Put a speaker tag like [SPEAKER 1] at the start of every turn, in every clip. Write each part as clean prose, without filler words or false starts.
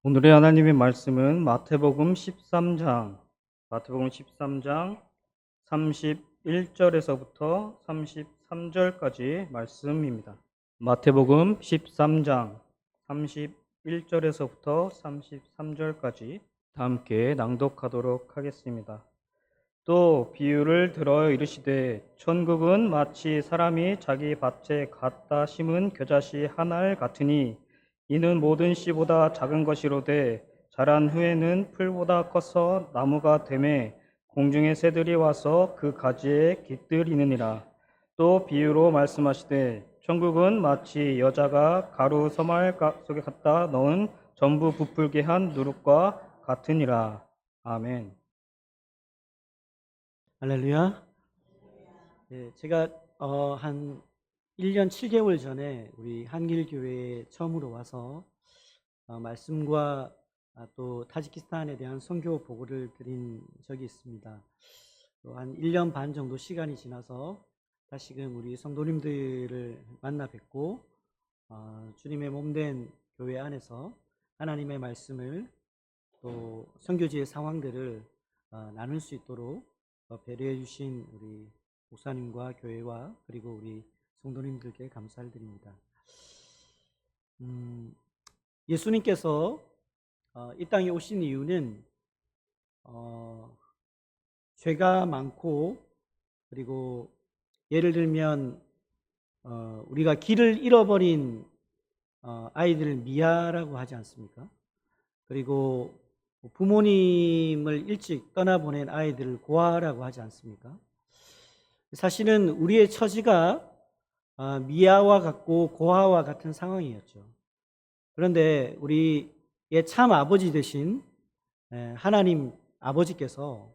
[SPEAKER 1] 오늘의 하나님의 말씀은 마태복음 13장 31절에서부터 33절까지 말씀입니다. 마태복음 13장 31절에서부터 33절까지 다 함께 낭독하도록 하겠습니다. 또 비유를 들어 이르시되 천국은 마치 사람이 자기 밭에 갖다 심은 겨자씨 한 알 같으니 이는 모든 씨보다 작은 것이로되 자란 후에는 풀보다 커서 나무가 되매 공중의 새들이 와서 그 가지에 깃들이느니라. 또 비유로 말씀하시되 천국은 마치 여자가 가루 서말 속에 갖다 넣은 전부 부풀게 한 누룩과 같으니라. 아멘.
[SPEAKER 2] 할렐루야. 네, 제가 한 1년 7개월 전에 우리 한길교회에 처음으로 와서 말씀과 또 타지키스탄에 대한 선교 보고를 드린 적이 있습니다. 또 한 1년 반 정도 시간이 지나서 다시금 우리 성도님들을 만나 뵙고 주님의 몸된 교회 안에서 하나님의 말씀을 또 선교지의 상황들을 나눌 수 있도록 배려해 주신 우리 목사님과 교회와 그리고 우리 성도님들께 감사를 드립니다. 예수님께서 이 땅에 오신 이유는 죄가 많고, 그리고 예를 들면 우리가 길을 잃어버린 아이들을 미아라고 하지 않습니까? 그리고 부모님을 일찍 떠나보낸 아이들을 고아라고 하지 않습니까? 사실은 우리의 처지가 미아와 같고 고아와 같은 상황이었죠. 그런데 우리의 참 아버지 되신 하나님 아버지께서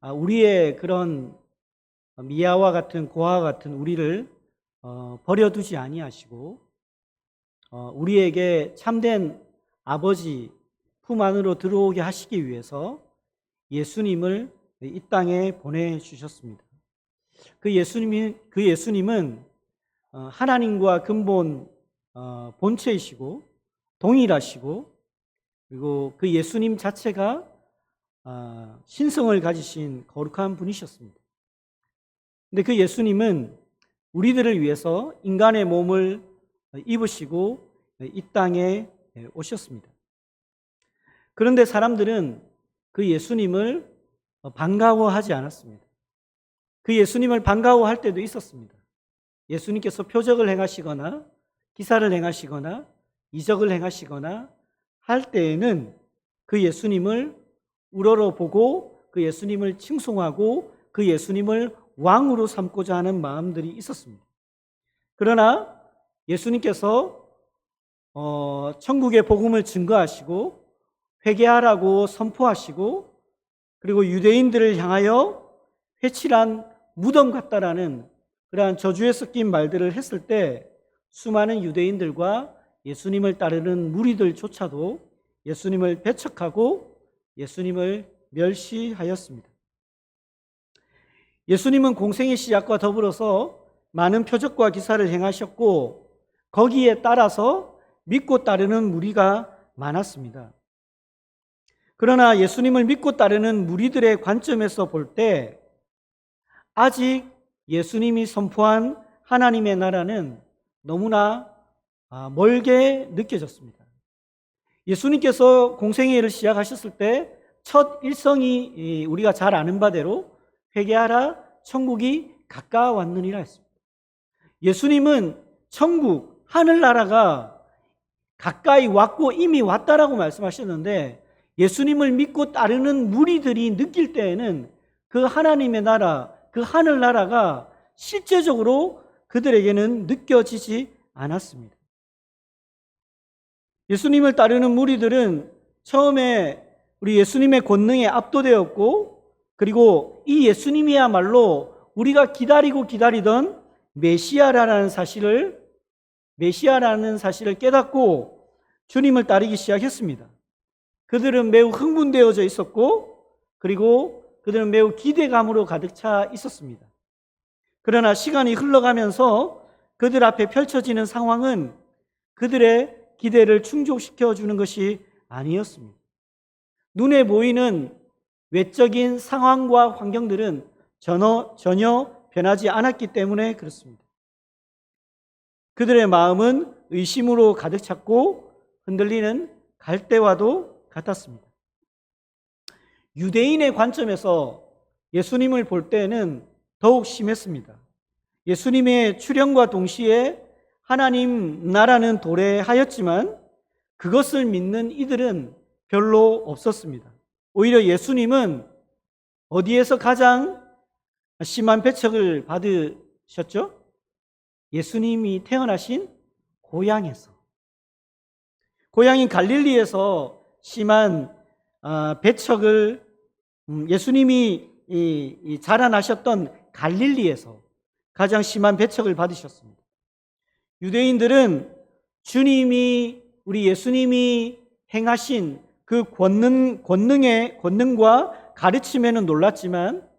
[SPEAKER 2] 우리의 그런 미아와 같은 고아와 같은 우리를 버려두지 아니하시고 우리에게 참된 아버지 품 안으로 들어오게 하시기 위해서 예수님을 이 땅에 보내주셨습니다. 그 예수님은 하나님과 근본 본체이시고 동일하시고, 그리고 그 예수님 자체가 신성을 가지신 거룩한 분이셨습니다. 근데 그 예수님은 우리들을 위해서 인간의 몸을 입으시고 이 땅에 오셨습니다. 그런데 사람들은 그 예수님을 반가워하지 않았습니다. 그 예수님을 반가워할 때도 있었습니다. 예수님께서 표적을 행하시거나 기사를 행하시거나 이적을 행하시거나 할 때에는 그 예수님을 우러러보고 그 예수님을 칭송하고 그 예수님을 왕으로 삼고자 하는 마음들이 있었습니다. 그러나 예수님께서 천국의 복음을 증거하시고 회개하라고 선포하시고, 그리고 유대인들을 향하여 회칠한 무덤 같다라는 그러한 저주에 섞인 말들을 했을 때 수많은 유대인들과 예수님을 따르는 무리들조차도 예수님을 배척하고 예수님을 멸시하였습니다. 예수님은 공생의 시작과 더불어서 많은 표적과 기사를 행하셨고 거기에 따라서 믿고 따르는 무리가 많았습니다. 그러나 예수님을 믿고 따르는 무리들의 관점에서 볼 때 아직 예수님이 선포한 하나님의 나라는 너무나 멀게 느껴졌습니다. 예수님께서 공생의 일을 시작하셨을 때 첫 일성이 우리가 잘 아는 바대로 회개하라 천국이 가까웠느니라 했습니다. 예수님은 천국, 하늘나라가 가까이 왔고 이미 왔다라고 말씀하셨는데, 예수님을 믿고 따르는 무리들이 느낄 때에는 그 하나님의 나라, 그 하늘나라가 실제적으로 그들에게는 느껴지지 않았습니다. 예수님을 따르는 무리들은 처음에 우리 예수님의 권능에 압도되었고, 그리고 이 예수님이야말로 우리가 기다리고 기다리던 메시아라는 사실을 깨닫고 주님을 따르기 시작했습니다. 그들은 매우 흥분되어져 있었고, 그리고 그들은 매우 기대감으로 가득 차 있었습니다. 그러나 시간이 흘러가면서 그들 앞에 펼쳐지는 상황은 그들의 기대를 충족시켜 주는 것이 아니었습니다. 눈에 보이는 외적인 상황과 환경들은 전혀 변하지 않았기 때문에 그렇습니다. 그들의 마음은 의심으로 가득 찼고 흔들리는 갈대와도 같았습니다. 유대인의 관점에서 예수님을 볼 때는 더욱 심했습니다. 예수님의 출현과 동시에 하나님 나라는 도래하였지만 그것을 믿는 이들은 별로 없었습니다. 오히려 예수님은 어디에서 가장 심한 배척을 받으셨죠? 예수님이 태어나신 고향에서. 고향인 갈릴리에서 심한 배척을 예수님이 자라나셨던 갈릴리에서 가장 심한 배척을 받으셨습니다. 유대인들은 우리 예수님이 행하신 그 권능과 가르침에는 놀랐지만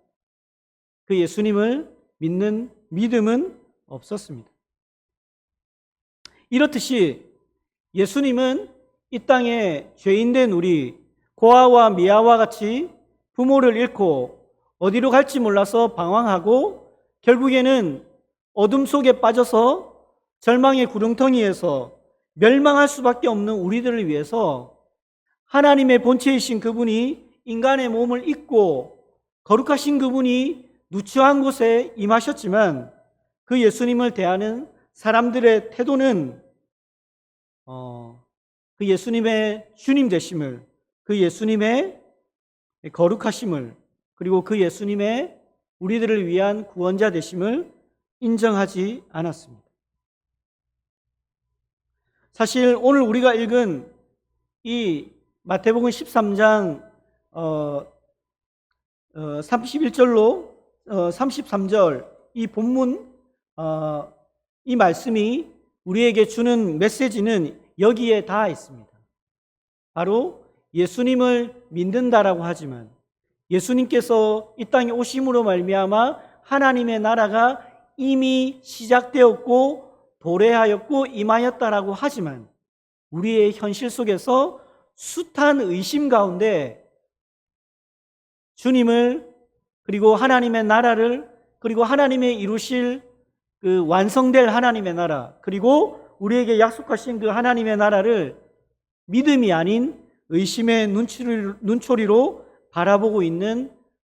[SPEAKER 2] 그 예수님을 믿는 믿음은 없었습니다. 이렇듯이 예수님은 이 땅에 죄인된 우리 고아와 미아와 같이 부모를 잃고 어디로 갈지 몰라서 방황하고 결국에는 어둠 속에 빠져서 절망의 구렁텅이에서 멸망할 수밖에 없는 우리들을 위해서 하나님의 본체이신 그분이 인간의 몸을 입고 거룩하신 그분이 누추한 곳에 임하셨지만 그 예수님을 대하는 사람들의 태도는 그 예수님의 주님 되심을, 그 예수님의 거룩하심을, 그리고 그 예수님의 우리들을 위한 구원자 되심을 인정하지 않았습니다. 사실 오늘 우리가 읽은 이 마태복음 13장 31절로 33절 이 본문 이 말씀이 우리에게 주는 메시지는 여기에 다 있습니다. 바로 예수님을 믿는다라고 하지만 예수님께서 이 땅에 오심으로 말미암아 하나님의 나라가 이미 시작되었고 도래하였고 임하였다라고 하지만 우리의 현실 속에서 숱한 의심 가운데 주님을 그리고 하나님의 나라를 그리고 하나님의 이루실 그 완성될 하나님의 나라 그리고 우리에게 약속하신 그 하나님의 나라를 믿음이 아닌 의심의 눈초리로 바라보고 있는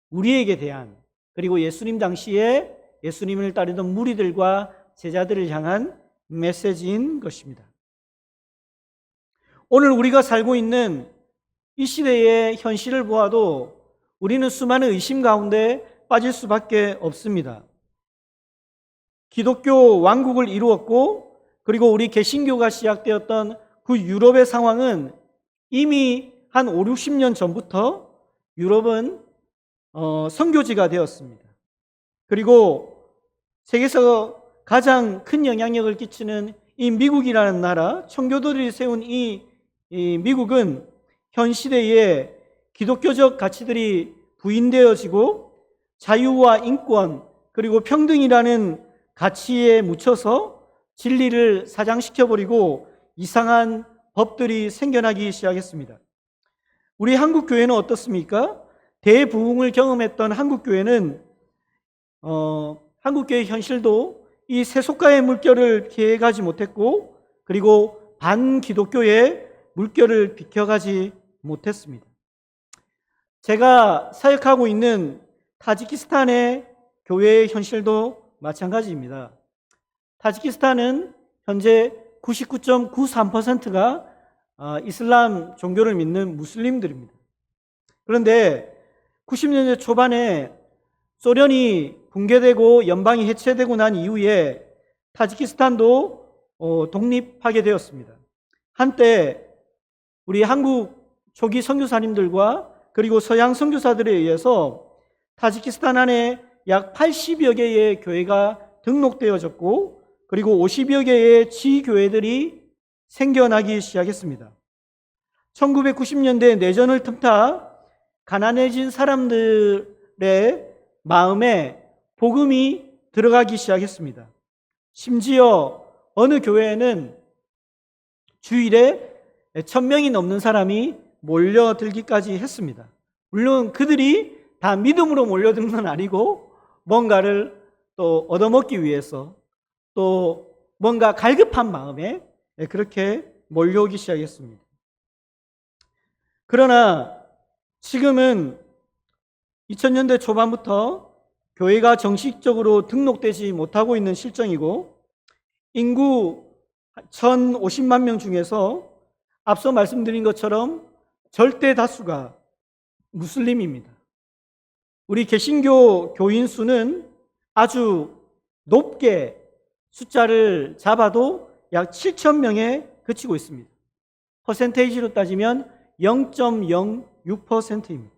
[SPEAKER 2] 우리에게 대한 그리고 예수님 당시에 예수님을 따르던 무리들과 제자들을 향한 메시지인 것입니다. 오늘 우리가 살고 있는 이 시대의 현실을 보아도 우리는 수많은 의심 가운데 빠질 수밖에 없습니다. 기독교 왕국을 이루었고 그리고 우리 개신교가 시작되었던 그 유럽의 상황은 이미 한 5, 60년 전부터 유럽은 선교지가 되었습니다. 그리고 세계에서 가장 큰 영향력을 끼치는 이 미국이라는 나라, 청교도들이 세운 이 미국은 현 시대에 기독교적 가치들이 부인되어지고 자유와 인권 그리고 평등이라는 가치에 묻혀서 진리를 사장시켜버리고 이상한 법들이 생겨나기 시작했습니다. 우리 한국교회는 어떻습니까? 대부흥을 경험했던 한국교회는 한국교회 현실도 이 세속가의 물결을 피해가지 못했고 그리고 반기독교의 물결을 비켜가지 못했습니다. 제가 사역하고 있는 타지키스탄의 교회의 현실도 마찬가지입니다. 타지키스탄은 현재 99.93%가 이슬람 종교를 믿는 무슬림들입니다. 그런데 90년대 초반에 소련이 붕괴되고 연방이 해체되고 난 이후에 타지키스탄도 독립하게 되었습니다. 한때 우리 한국 초기 선교사님들과 그리고 서양 선교사들에 의해서 타지키스탄 안에 약 80여 개의 교회가 등록되어졌고 그리고 50여 개의 지교회들이 생겨나기 시작했습니다. 1990년대 내전을 틈타 가난해진 사람들의 마음에 복음이 들어가기 시작했습니다. 심지어 어느 교회에는 주일에 1000명이 넘는 사람이 몰려들기까지 했습니다. 물론 그들이 다 믿음으로 몰려든 건 아니고 뭔가를 또 얻어먹기 위해서 또 뭔가 갈급한 마음에 그렇게 몰려오기 시작했습니다. 그러나 지금은 2000년대 초반부터 교회가 정식적으로 등록되지 못하고 있는 실정이고 인구 1050만 명 중에서 앞서 말씀드린 것처럼 절대 다수가 무슬림입니다. 우리 개신교 교인 수는 아주 높게 숫자를 잡아도 약 7,000명에 그치고 있습니다. 퍼센테이지로 따지면 0.06%입니다.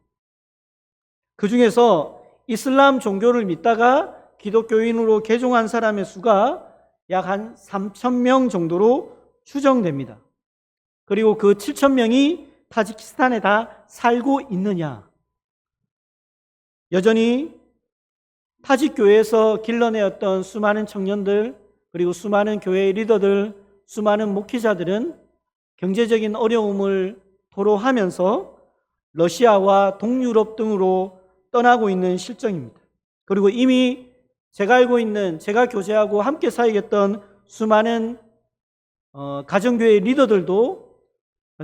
[SPEAKER 2] 그 중에서 이슬람 종교를 믿다가 기독교인으로 개종한 사람의 수가 약 한 3,000명 정도로 추정됩니다. 그리고 그 7,000명이 타지키스탄에 다 살고 있느냐? 여전히 타직교회에서 길러내었던 수많은 청년들, 그리고 수많은 교회의 리더들, 수많은 목회자들은 경제적인 어려움을 토로하면서 러시아와 동유럽 등으로 떠나고 있는 실정입니다. 그리고 이미 제가 알고 있는, 제가 교제하고 함께 사역했던 수많은 가정교회 리더들도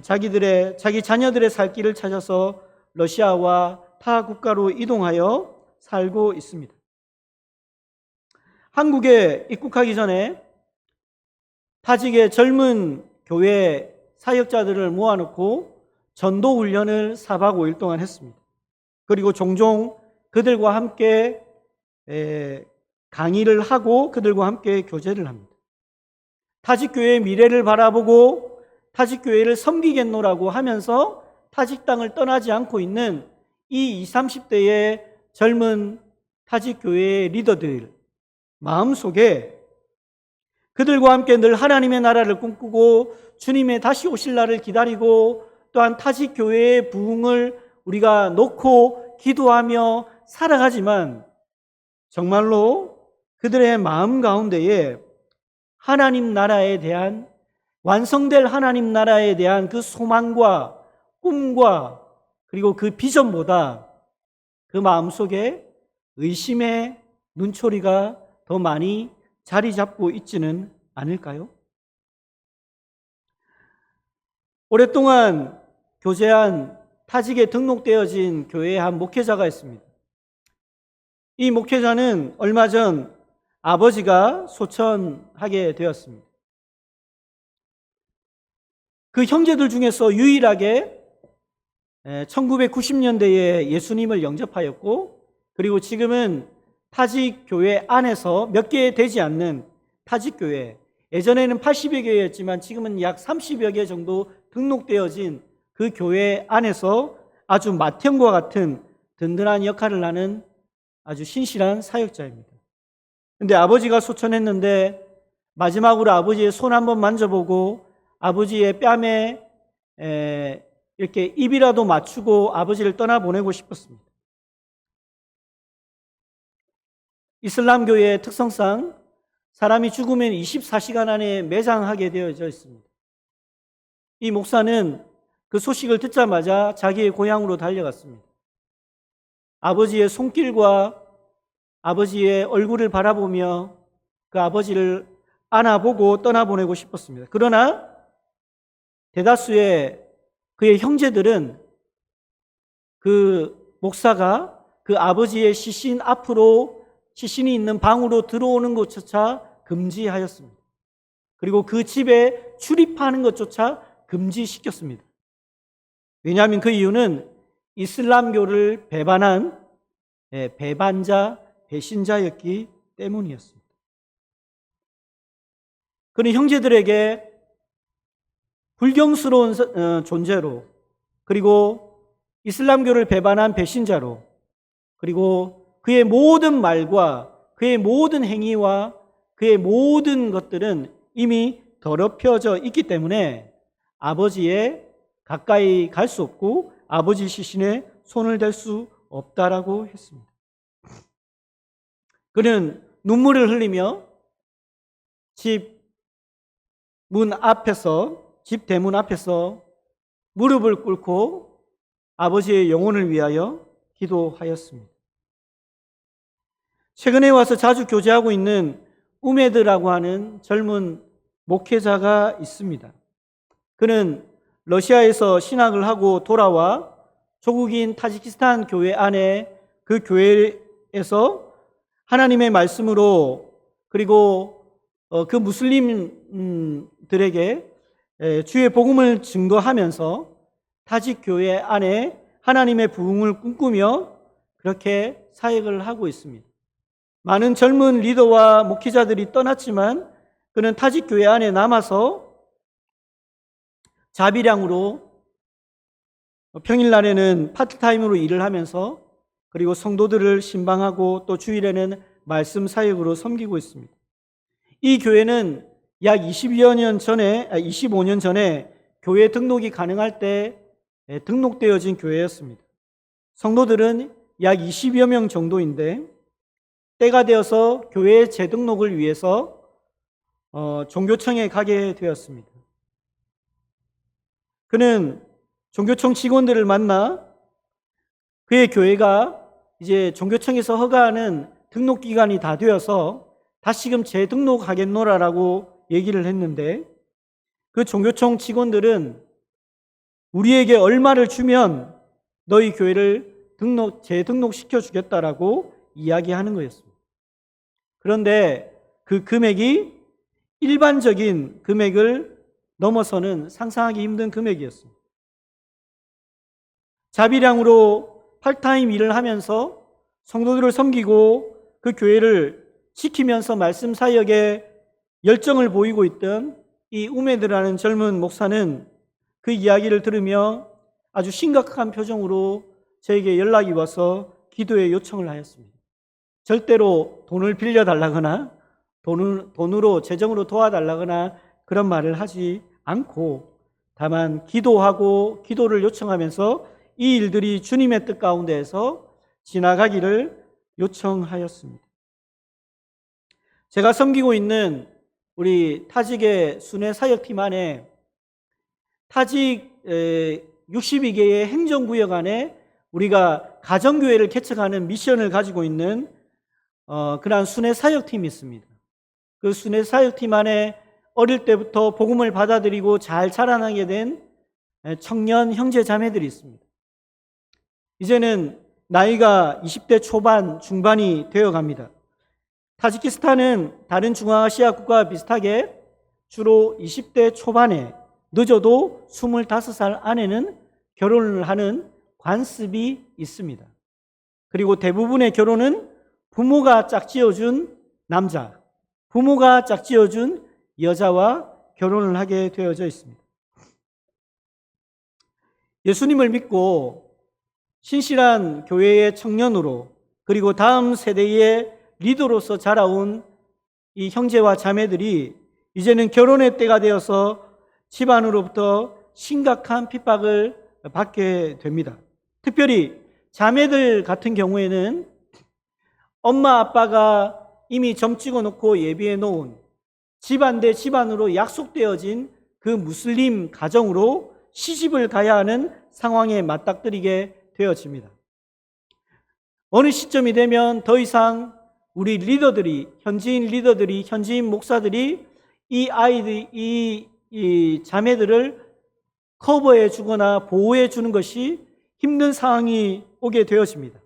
[SPEAKER 2] 자기 자녀들의 살 길을 찾아서 러시아와 타 국가로 이동하여 살고 있습니다. 한국에 입국하기 전에 타직의 젊은 교회 사역자들을 모아놓고 전도 훈련을 4박 5일 동안 했습니다. 그리고 종종 그들과 함께 강의를 하고 그들과 함께 교제를 합니다. 타직교회의 미래를 바라보고 타직교회를 섬기겠노라고 하면서 타직 땅을 떠나지 않고 있는 이 20, 30대의 젊은 타직교회의 리더들 마음속에 그들과 함께 늘 하나님의 나라를 꿈꾸고 주님의 다시 오실 날을 기다리고 또한 타직교회의 부흥을 우리가 놓고 기도하며 살아가지만 정말로 그들의 마음 가운데에 하나님 나라에 대한 완성될 하나님 나라에 대한 그 소망과 꿈과 그리고 그 비전보다 그 마음속에 의심의 눈초리가 더 많이 자리 잡고 있지는 않을까요? 오랫동안 교제한 타직에 등록되어진 교회의 한 목회자가 있습니다. 이 목회자는 얼마 전 아버지가 소천하게 되었습니다. 그 형제들 중에서 유일하게 1990년대에 예수님을 영접하였고 그리고 지금은 타직 교회 안에서 몇 개 되지 않는 타직 교회, 예전에는 80여 개였지만 지금은 약 30여 개 정도 등록되어진 그 교회 안에서 아주 맏형과 같은 든든한 역할을 하는 아주 신실한 사역자입니다. 근데 아버지가 소천했는데 마지막으로 아버지의 손 한번 만져보고 아버지의 뺨에 이렇게 입이라도 맞추고 아버지를 떠나보내고 싶었습니다. 이슬람교의 특성상 사람이 죽으면 24시간 안에 매장하게 되어져 있습니다. 이 목사는 그 소식을 듣자마자 자기의 고향으로 달려갔습니다. 아버지의 손길과 아버지의 얼굴을 바라보며 그 아버지를 안아보고 떠나보내고 싶었습니다. 그러나 대다수의 그의 형제들은 그 목사가 그 아버지의 시신 앞으로 시신이 있는 방으로 들어오는 것조차 금지하였습니다. 그리고 그 집에 출입하는 것조차 금지시켰습니다. 왜냐하면 그 이유는 이슬람교를 배반한 배반자, 배신자였기 때문이었습니다. 그는 형제들에게 불경스러운 존재로 그리고 이슬람교를 배반한 배신자로 그리고 그의 모든 말과 그의 모든 행위와 그의 모든 것들은 이미 더럽혀져 있기 때문에 아버지에 가까이 갈 수 없고 아버지 시신에 손을 댈 수 없다라고 했습니다. 그는 눈물을 흘리며 집 문 앞에서 집 대문 앞에서 무릎을 꿇고 아버지의 영혼을 위하여 기도하였습니다. 최근에 와서 자주 교제하고 있는 우메드라고 하는 젊은 목회자가 있습니다. 그는 러시아에서 신학을 하고 돌아와 조국인 타지키스탄 교회 안에 그 교회에서 하나님의 말씀으로 그리고 그 무슬림들에게 주의 복음을 증거하면서 타직 교회 안에 하나님의 부흥을 꿈꾸며 그렇게 사역을 하고 있습니다. 많은 젊은 리더와 목회자들이 떠났지만 그는 타직 교회 안에 남아서 자비량으로 평일날에는 파트타임으로 일을 하면서 그리고 성도들을 신방하고 또 주일에는 말씀 사역으로 섬기고 있습니다. 이 교회는 약 25년 전에 교회 등록이 가능할 때 등록되어진 교회였습니다. 성도들은 약 20여 명 정도인데 때가 되어서 교회 재등록을 위해서 종교청에 가게 되었습니다. 그는 종교청 직원들을 만나 그의 교회가 이제 종교청에서 허가하는 등록 기간이 다 되어서 다시금 재등록하겠노라라고 얘기를 했는데 그 종교청 직원들은 우리에게 얼마를 주면 너희 교회를 재등록시켜 주겠다라고 이야기하는 거였습니다. 그런데 그 금액이 일반적인 금액을 넘어서는 상상하기 힘든 금액이었습니다. 자비량으로 팔타임 일을 하면서 성도들을 섬기고 그 교회를 지키면서 말씀 사역에 열정을 보이고 있던 이 우메드라는 젊은 목사는 그 이야기를 들으며 아주 심각한 표정으로 저에게 연락이 와서 기도의 요청을 하였습니다. 절대로 돈을 빌려달라거나 돈으로 재정으로 도와달라거나 그런 말을 하지 않고 다만 기도하고 기도를 요청하면서 이 일들이 주님의 뜻 가운데에서 지나가기를 요청하였습니다. 제가 섬기고 있는 우리 타직의 순회 사역팀 안에 타직 62개의 행정구역 안에 우리가 가정교회를 개척하는 미션을 가지고 있는 그러한 순회 사역팀이 있습니다. 그 순회 사역팀 안에 어릴 때부터 복음을 받아들이고 잘 자라나게 된 청년 형제 자매들이 있습니다. 이제는 나이가 20대 초반, 중반이 되어 갑니다. 타지키스탄은 다른 중앙아시아 국가와 비슷하게 주로 20대 초반에 늦어도 25살 안에는 결혼을 하는 관습이 있습니다. 그리고 대부분의 결혼은 부모가 짝지어준 남자, 부모가 짝지어준 여자와 결혼을 하게 되어져 있습니다. 예수님을 믿고 신실한 교회의 청년으로 그리고 다음 세대의 리더로서 자라온 이 형제와 자매들이 이제는 결혼의 때가 되어서 집안으로부터 심각한 핍박을 받게 됩니다. 특별히 자매들 같은 경우에는 엄마 아빠가 이미 점 찍어 놓고 예비해 놓은 집안 대 집안으로 약속되어진 그 무슬림 가정으로 시집을 가야 하는 상황에 맞닥뜨리게 되어집니다. 어느 시점이 되면 더 이상 우리 리더들이, 현지인 리더들이, 현지인 목사들이 이 아이들, 이 자매들을 커버해 주거나 보호해 주는 것이 힘든 상황이 오게 되어집니다.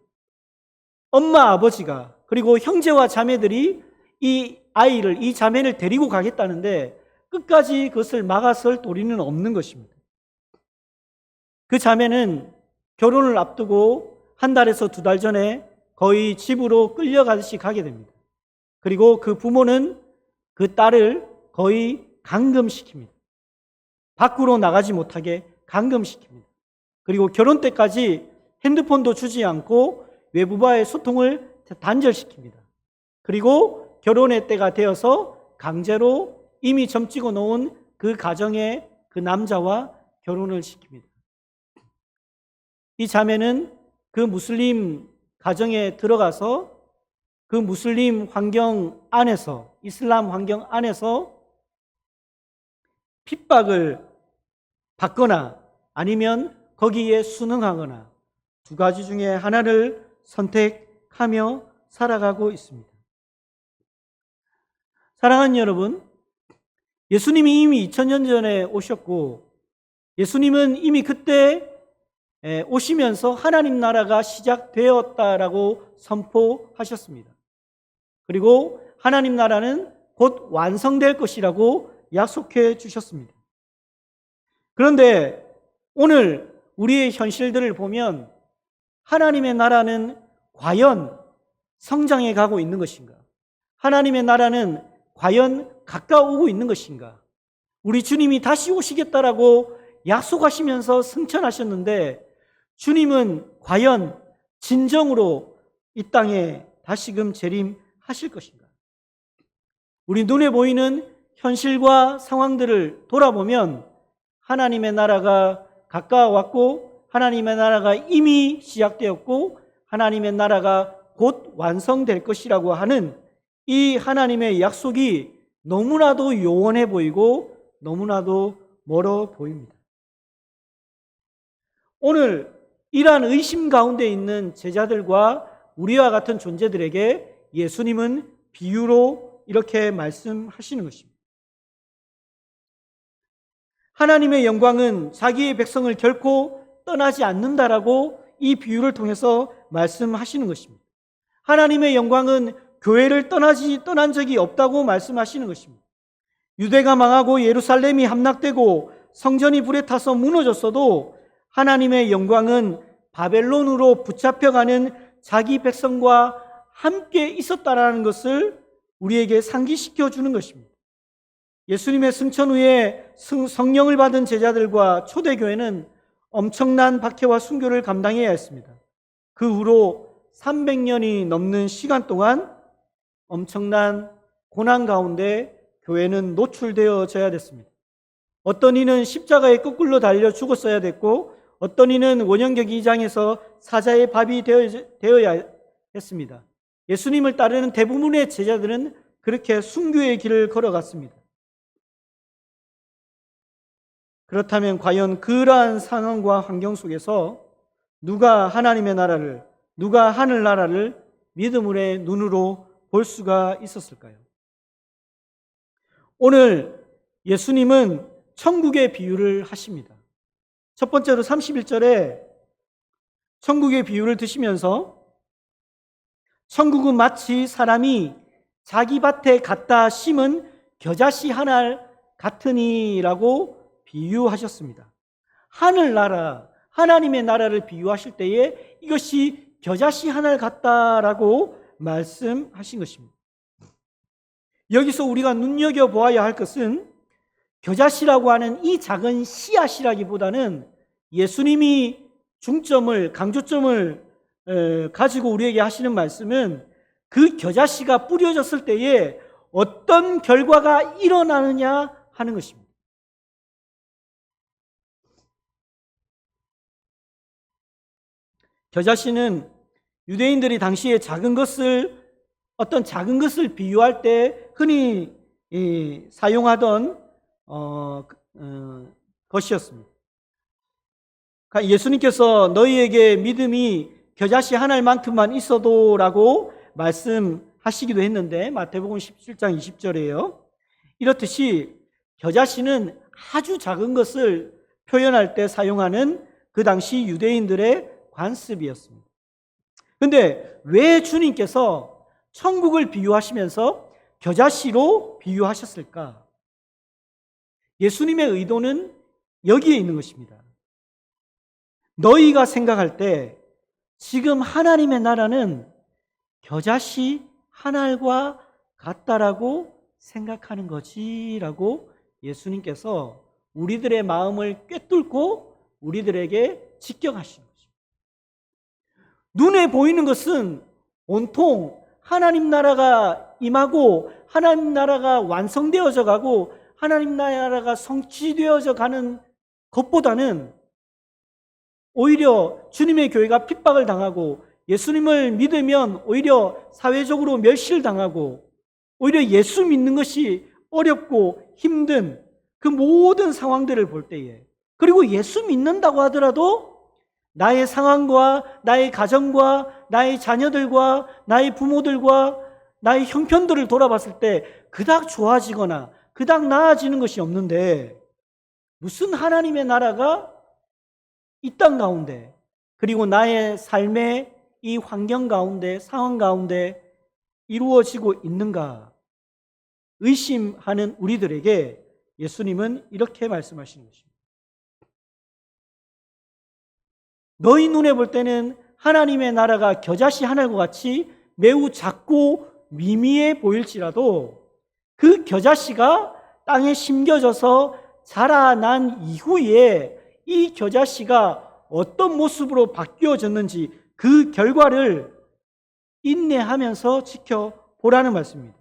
[SPEAKER 2] 엄마, 아버지가 그리고 형제와 자매들이 이 아이를, 이 자매를 데리고 가겠다는데 끝까지 그것을 막아설 도리는 없는 것입니다. 그 자매는 결혼을 앞두고 한 달에서 두 달 전에 거의 집으로 끌려가듯이 가게 됩니다. 그리고 그 부모는 그 딸을 거의 감금시킵니다. 밖으로 나가지 못하게 감금시킵니다. 그리고 결혼 때까지 핸드폰도 주지 않고 외부와의 소통을 단절시킵니다. 그리고 결혼의 때가 되어서 강제로 이미 점 찍어 놓은 그 가정의 그 남자와 결혼을 시킵니다. 이 자매는 그 무슬림 가정에 들어가서 그 무슬림 환경 안에서, 이슬람 환경 안에서 핍박을 받거나 아니면 거기에 순응하거나 두 가지 중에 하나를 선택하며 살아가고 있습니다. 사랑하는 여러분, 예수님이 이미 2000년 전에 오셨고 예수님은 이미 그때 오시면서 하나님 나라가 시작되었다라고 선포하셨습니다. 그리고 하나님 나라는 곧 완성될 것이라고 약속해 주셨습니다. 그런데 오늘 우리의 현실들을 보면 하나님의 나라는 과연 성장해 가고 있는 것인가? 하나님의 나라는 과연 가까우고 있는 것인가? 우리 주님이 다시 오시겠다라고 약속하시면서 승천하셨는데 주님은 과연 진정으로 이 땅에 다시금 재림하실 것인가? 우리 눈에 보이는 현실과 상황들을 돌아보면 하나님의 나라가 가까워왔고 하나님의 나라가 이미 시작되었고 하나님의 나라가 곧 완성될 것이라고 하는 이 하나님의 약속이 너무나도 요원해 보이고 너무나도 멀어 보입니다. 오늘 이러한 의심 가운데 있는 제자들과 우리와 같은 존재들에게 예수님은 비유로 이렇게 말씀하시는 것입니다. 하나님의 영광은 자기의 백성을 결코 떠나지 않는다라고 이 비유를 통해서 말씀하시는 것입니다. 하나님의 영광은 교회를 떠난 적이 없다고 말씀하시는 것입니다. 유대가 망하고 예루살렘이 함락되고 성전이 불에 타서 무너졌어도 하나님의 영광은 바벨론으로 붙잡혀가는 자기 백성과 함께 있었다라는 것을 우리에게 상기시켜 주는 것입니다. 예수님의 승천 후에 성령을 받은 제자들과 초대교회는 엄청난 박해와 순교를 감당해야 했습니다. 그 후로 300년이 넘는 시간 동안 엄청난 고난 가운데 교회는 노출되어져야 됐습니다. 어떤 이는 십자가에 거꾸로 달려 죽었어야 됐고 어떤 이는 원형격 2장에서 사자의 밥이 되어야 했습니다. 예수님을 따르는 대부분의 제자들은 그렇게 순교의 길을 걸어갔습니다. 그렇다면 과연 그러한 상황과 환경 속에서 누가 하나님의 나라를, 누가 하늘나라를 믿음의 눈으로 볼 수가 있었을까요? 오늘 예수님은 천국의 비유를 하십니다. 첫 번째로 31절에 천국의 비유를 드시면서 천국은 마치 사람이 자기 밭에 갖다 심은 겨자씨 하나 같으니라고 비유하셨습니다. 하늘나라, 하나님의 나라를 비유하실 때에 이것이 겨자씨 하나 같다라고 말씀하신 것입니다. 여기서 우리가 눈여겨보아야 할 것은 겨자씨라고 하는 이 작은 씨앗이라기보다는 예수님이 강조점을 가지고 우리에게 하시는 말씀은 그 겨자씨가 뿌려졌을 때에 어떤 결과가 일어나느냐 하는 것입니다. 겨자씨는 유대인들이 당시에 어떤 작은 것을 비유할 때 흔히 사용하던 것이었습니다. 예수님께서 너희에게 믿음이 겨자씨 하나만큼만 있어도 라고 말씀하시기도 했는데 마태복음 17장 20절이에요. 이렇듯이 겨자씨는 아주 작은 것을 표현할 때 사용하는 그 당시 유대인들의 관습이었습니다. 그런데 왜 주님께서 천국을 비유하시면서 겨자씨로 비유하셨을까? 예수님의 의도는 여기에 있는 것입니다. 너희가 생각할 때 지금 하나님의 나라는 겨자씨 한 알과 같다라고 생각하는 거지라고 예수님께서 우리들의 마음을 꿰뚫고 우리들에게 직격하시는 것입니다. 눈에 보이는 것은 온통 하나님 나라가 임하고 하나님 나라가 완성되어져 가고 하나님 나라가 성취되어져 가는 것보다는 오히려 주님의 교회가 핍박을 당하고 예수님을 믿으면 오히려 사회적으로 멸시를 당하고 오히려 예수 믿는 것이 어렵고 힘든 그 모든 상황들을 볼 때에 그리고 예수 믿는다고 하더라도 나의 상황과 나의 가정과 나의 자녀들과 나의 부모들과 나의 형편들을 돌아봤을 때 그닥 좋아지거나 그닥 나아지는 것이 없는데 무슨 하나님의 나라가 이 땅 가운데 그리고 나의 삶의 이 환경 가운데 상황 가운데 이루어지고 있는가 의심하는 우리들에게 예수님은 이렇게 말씀하시는 것입니다. 너희 눈에 볼 때는 하나님의 나라가 겨자씨 하늘과 같이 매우 작고 미미해 보일지라도 그 겨자씨가 땅에 심겨져서 자라난 이후에 이 겨자씨가 어떤 모습으로 바뀌어졌는지 그 결과를 인내하면서 지켜보라는 말씀입니다.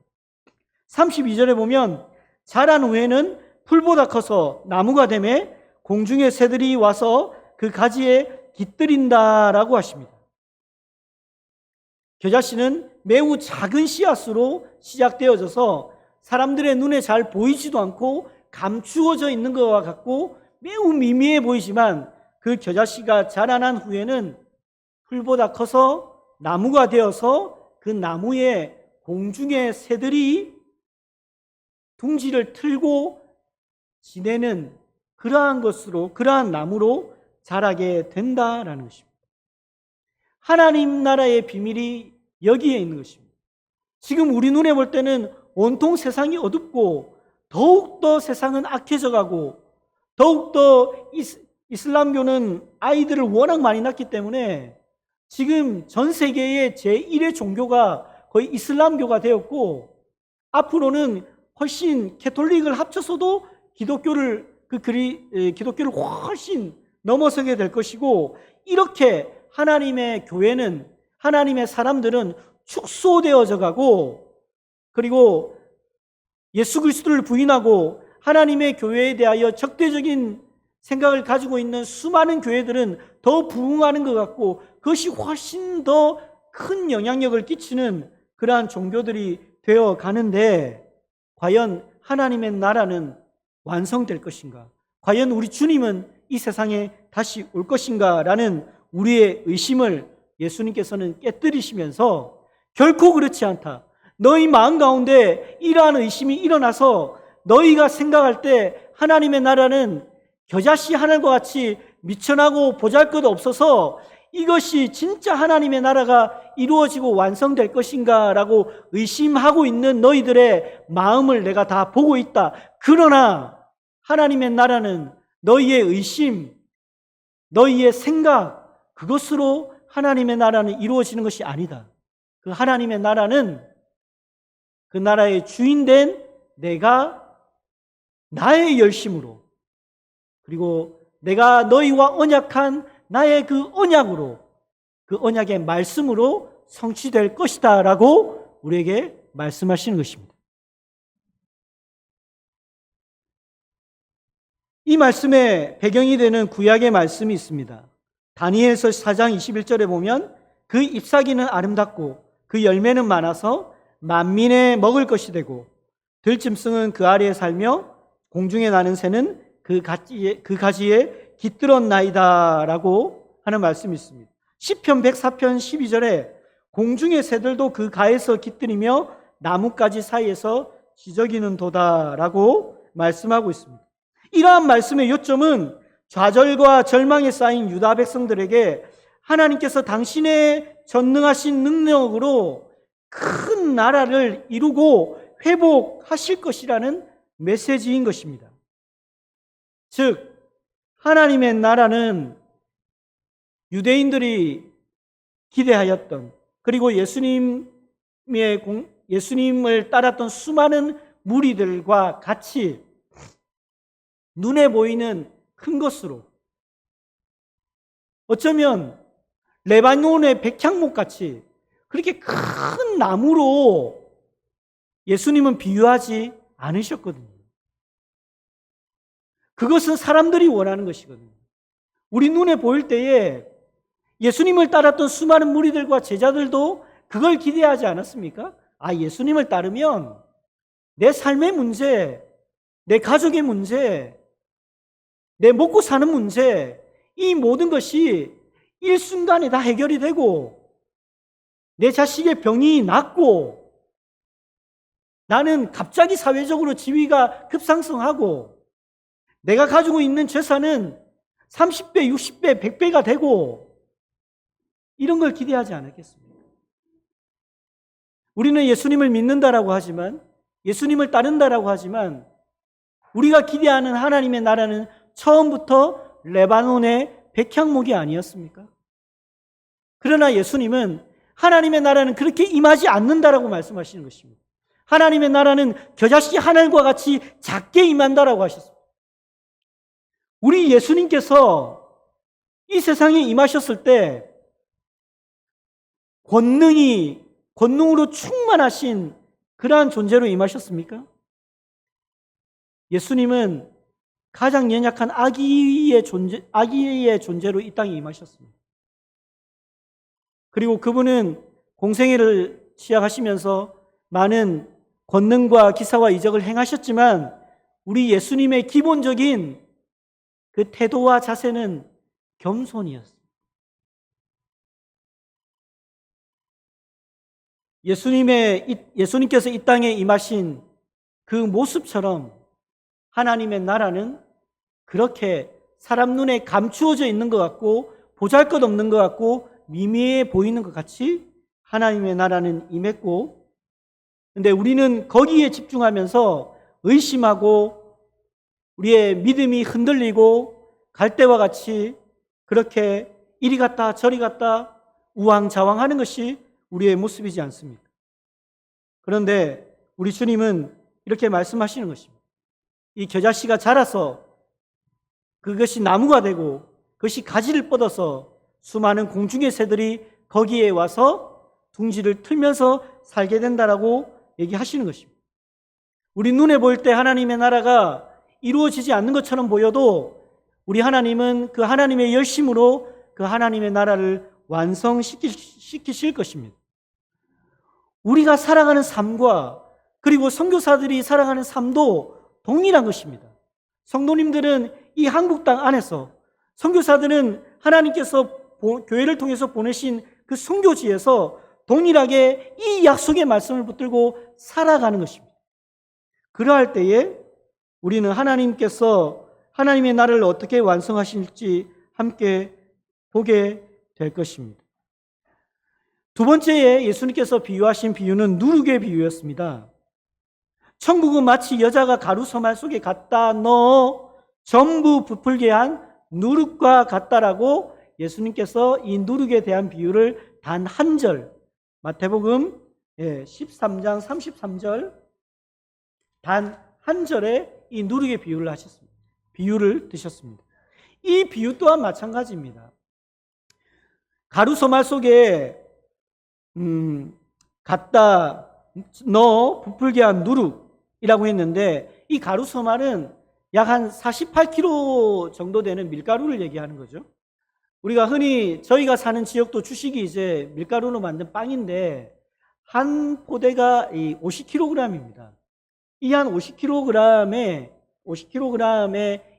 [SPEAKER 2] 32절에 보면 자란 후에는 풀보다 커서 나무가 되매 공중의 새들이 와서 그 가지에 깃들인다라고 하십니다. 겨자씨는 매우 작은 씨앗으로 시작되어져서 사람들의 눈에 잘 보이지도 않고 감추어져 있는 것과 같고 매우 미미해 보이지만 그 겨자씨가 자라난 후에는 풀보다 커서 나무가 되어서 그 나무에 공중의 새들이 둥지를 틀고 지내는 그러한 나무로 자라게 된다라는 것입니다. 하나님 나라의 비밀이 여기에 있는 것입니다. 지금 우리 눈에 볼 때는 온통 세상이 어둡고 더욱더 세상은 악해져 가고 더욱더 이슬람교는 아이들을 워낙 많이 낳기 때문에 지금 전 세계의 제1의 종교가 거의 이슬람교가 되었고 앞으로는 훨씬 캐톨릭을 합쳐서도 기독교를 훨씬 넘어서게 될 것이고 이렇게 하나님의 교회는 하나님의 사람들은 축소되어져 가고 그리고 예수 그리스도를 부인하고 하나님의 교회에 대하여 적대적인 생각을 가지고 있는 수많은 교회들은 더 부흥하는 것 같고 그것이 훨씬 더 큰 영향력을 끼치는 그러한 종교들이 되어 가는데 과연 하나님의 나라는 완성될 것인가? 과연 우리 주님은 이 세상에 다시 올 것인가? 라는 우리의 의심을 예수님께서는 깨뜨리시면서 결코 그렇지 않다. 너희 마음 가운데 이러한 의심이 일어나서 너희가 생각할 때 하나님의 나라는 겨자씨 하늘과 같이 미천하고 보잘것없어서 이것이 진짜 하나님의 나라가 이루어지고 완성될 것인가 라고 의심하고 있는 너희들의 마음을 내가 다 보고 있다. 그러나 하나님의 나라는 너희의 의심, 너희의 생각 그것으로 하나님의 나라는 이루어지는 것이 아니다. 그 하나님의 나라는 그 나라의 주인된 내가 나의 열심으로 그리고 내가 너희와 언약한 나의 그 언약으로 그 언약의 말씀으로 성취될 것이다 라고 우리에게 말씀하시는 것입니다. 이 말씀의 배경이 되는 구약의 말씀이 있습니다. 다니엘서 4장 21절에 보면 그 잎사귀는 아름답고 그 열매는 많아서 만민의 먹을 것이 되고 들짐승은 그 아래에 살며 공중에 나는 새는 그 가지에 깃들었나이다 라고 하는 말씀이 있습니다. 시편 104편 12절에 공중의 새들도 그 가에서 깃들이며 나뭇가지 사이에서 지저귀는 도다 라고 말씀하고 있습니다. 이러한 말씀의 요점은 좌절과 절망에 쌓인 유다 백성들에게 하나님께서 당신의 전능하신 능력으로 큰 나라를 이루고 회복하실 것이라는 메시지인 것입니다. 즉 하나님의 나라는 유대인들이 기대하였던 그리고 예수님을 따랐던 수많은 무리들과 같이 눈에 보이는 큰 것으로 어쩌면 레바논의 백향목 같이 그렇게 큰 나무로 예수님은 비유하지 않으셨거든요. 그것은 사람들이 원하는 것이거든요. 우리 눈에 보일 때에 예수님을 따랐던 수많은 무리들과 제자들도 그걸 기대하지 않았습니까? 예수님을 따르면 내 삶의 문제, 내 가족의 문제, 내 먹고 사는 문제, 이 모든 것이 일순간에 다 해결이 되고 내 자식의 병이 낫고 나는 갑자기 사회적으로 지위가 급상승하고 내가 가지고 있는 재산은 30배, 60배, 100배가 되고 이런 걸 기대하지 않았겠습니까? 우리는 예수님을 믿는다라고 하지만, 예수님을 따른다라고 하지만 우리가 기대하는 하나님의 나라는 처음부터 레바논의 백향목이 아니었습니까? 그러나 예수님은 하나님의 나라는 그렇게 임하지 않는다라고 말씀하시는 것입니다. 하나님의 나라는 겨자씨 하늘과 같이 작게 임한다라고 하셨습니다. 우리 예수님께서 이 세상에 임하셨을 때 권능으로 충만하신 그러한 존재로 임하셨습니까? 예수님은 가장 연약한 아기의 존재로 이 땅에 임하셨습니다. 그리고 그분은 공생애를 시작하시면서 많은 권능과 기사와 이적을 행하셨지만 우리 예수님의 기본적인 그 태도와 자세는 겸손이었습니다. 예수님께서 이 땅에 임하신 그 모습처럼 하나님의 나라는 그렇게 사람 눈에 감추어져 있는 것 같고 보잘것없는 것 같고 미미해 보이는 것 같이 하나님의 나라는 임했고, 근데 우리는 거기에 집중하면서 의심하고 우리의 믿음이 흔들리고 갈대와 같이 그렇게 이리 갔다 저리 갔다 우왕좌왕하는 것이 우리의 모습이지 않습니까? 그런데 우리 주님은 이렇게 말씀하시는 것입니다. 이 겨자씨가 자라서 그것이 나무가 되고 그것이 가지를 뻗어서 수많은 공중의 새들이 거기에 와서 둥지를 틀면서 살게 된다라고 얘기하시는 것입니다. 우리 눈에 보일 때 하나님의 나라가 이루어지지 않는 것처럼 보여도 우리 하나님은 그 하나님의 열심으로 그 하나님의 나라를 완성시키실 것입니다. 우리가 살아가는 삶과 그리고 선교사들이 살아가는 삶도 동일한 것입니다. 성도님들은 이 한국 땅 안에서, 선교사들은 하나님께서 교회를 통해서 보내신 그 선교지에서 동일하게 이 약속의 말씀을 붙들고 살아가는 것입니다. 그러할 때에 우리는 하나님께서 하나님의 나라를 어떻게 완성하실지 함께 보게 될 것입니다. 두 번째에 예수님께서 비유하신 비유는 누룩의 비유였습니다. 천국은 마치 여자가 가루 서말 속에 갖다 넣어 전부 부풀게 한 누룩과 같다라고 예수님께서 이 누룩에 대한 비유를 단 한 절, 마태복음 13장 33절 단 한 절에 이 누룩의 비유를 하셨습니다. 비유를 드셨습니다. 이 비유 또한 마찬가지입니다. 가루 서말 속에 갖다 넣어 부풀게 한 누룩이라고 했는데, 이 가루 서말은 약 한 48kg 정도 되는 밀가루를 얘기하는 거죠. 우리가 흔히 저희가 사는 지역도 주식이 이제 밀가루로 만든 빵인데 한 포대가 50kg입니다. 이 한 50kg의